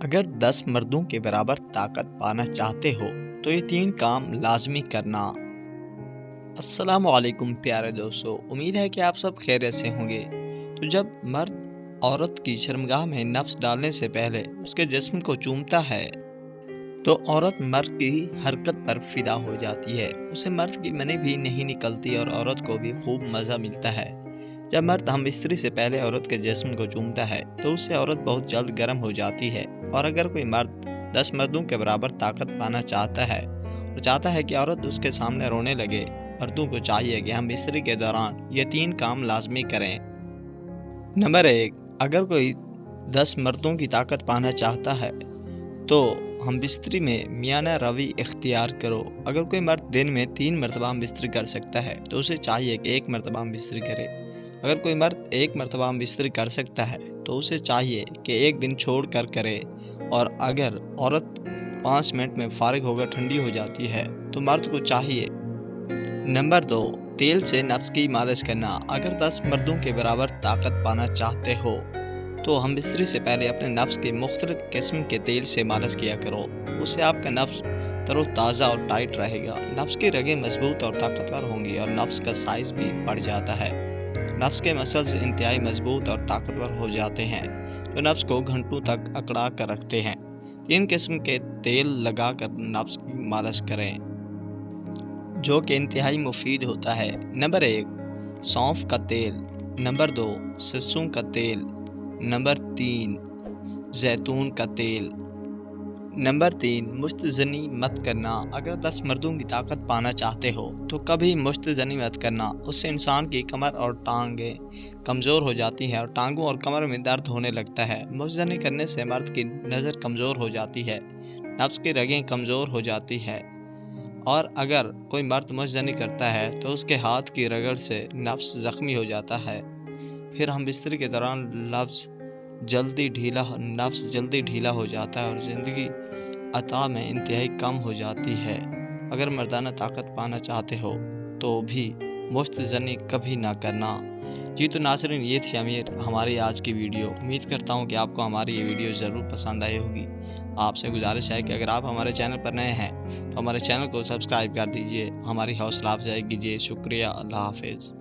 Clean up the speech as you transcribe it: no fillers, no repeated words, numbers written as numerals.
اگر 10 مردوں کے برابر طاقت پانا چاہتے ہو تو یہ 3 کام لازمی کرنا۔ السلام علیکم پیارے دوستو، امید ہے کہ آپ سب خیریت سے ہوں گے۔ تو جب مرد عورت کی شرمگاہ میں نفس ڈالنے سے پہلے اس کے جسم کو چومتا ہے تو عورت مرد کی حرکت پر فدا ہو جاتی ہے، اسے مرد کی منی بھی نہیں نکلتی اور عورت کو بھی خوب مزہ ملتا ہے۔ جب مرد ہم استری سے پہلے عورت کے جسم کو چومتا ہے تو اس سے عورت بہت جلد گرم ہو جاتی ہے، اور اگر کوئی مرد 10 مردوں کے برابر طاقت پانا چاہتا ہے تو چاہتا ہے کہ عورت اس کے سامنے رونے لگے، مردوں کو چاہیے کہ ہم استری کے دوران یہ 3 کام لازمی کریں۔ نمبر 1، اگر کوئی 10 مردوں کی طاقت پانا چاہتا ہے تو ہم بستری میں میانہ روی اختیار کرو۔ اگر کوئی مرد دن میں 3 مرتبہ ہم بستری کر سکتا ہے تو اسے چاہیے کہ 1 مرتبہ ہم بستری کرے۔ اگر کوئی مرد 1 مرتبہ ہم بستری کر سکتا ہے تو اسے چاہیے کہ 1 دن چھوڑ کر کرے، اور اگر عورت 5 منٹ میں فارغ ہو کر ٹھنڈی ہو جاتی ہے تو مرد کو چاہیے۔ نمبر 2، تیل سے نفس کی مالش کرنا۔ اگر 10 مردوں کے برابر طاقت پانا چاہتے ہو تو ہم بستری سے پہلے اپنے نفس کے مختلف قسم کے تیل سے مالش کیا کرو، اس سے آپ کا نفس تر و تازہ اور ٹائٹ رہے گا، نفس کی رگیں مضبوط اور طاقتور ہوں گی اور نفس کا سائز بھی بڑھ جاتا ہے۔ نفس کے مسلز انتہائی مضبوط اور طاقتور ہو جاتے ہیں جو نفس کو گھنٹوں تک اکڑا کر رکھتے ہیں۔ 3 قسم کے تیل لگا کر نفس کی مالش کریں جو کہ انتہائی مفید ہوتا ہے۔ نمبر 1، سونف کا تیل۔ نمبر 2، سرسوں کا تیل۔ نمبر 3، زیتون کا تیل۔ نمبر 3، مشت زنی مت کرنا۔ اگر 10 مردوں کی طاقت پانا چاہتے ہو تو کبھی مشت زنی مت کرنا، اس سے انسان کی کمر اور ٹانگیں کمزور ہو جاتی ہیں اور ٹانگوں اور کمر میں درد ہونے لگتا ہے۔ مشت زنی کرنے سے مرد کی نظر کمزور ہو جاتی ہے، نفس کی رگیں کمزور ہو جاتی ہے، اور اگر کوئی مرد مشت زنی کرتا ہے تو اس کے ہاتھ کی رگڑ سے نفس زخمی ہو جاتا ہے، پھر ہم بستری کے دوران نفس جلدی ڈھیلا ہو جاتا ہے اور زندگی عطا میں انتہائی کم ہو جاتی ہے۔ اگر مردانہ طاقت پانا چاہتے ہو تو بھی مشت زنی کبھی نہ کرنا۔ جی تو ناظرین، یہ تھی ہماری آج کی ویڈیو۔ امید کرتا ہوں کہ آپ کو ہماری یہ ویڈیو ضرور پسند آئی ہوگی۔ آپ سے گزارش ہے کہ اگر آپ ہمارے چینل پر نئے ہیں تو ہمارے چینل کو سبسکرائب کر دیجئے، ہماری حوصلہ افزائی کیجئے۔ شکریہ، اللہ حافظ۔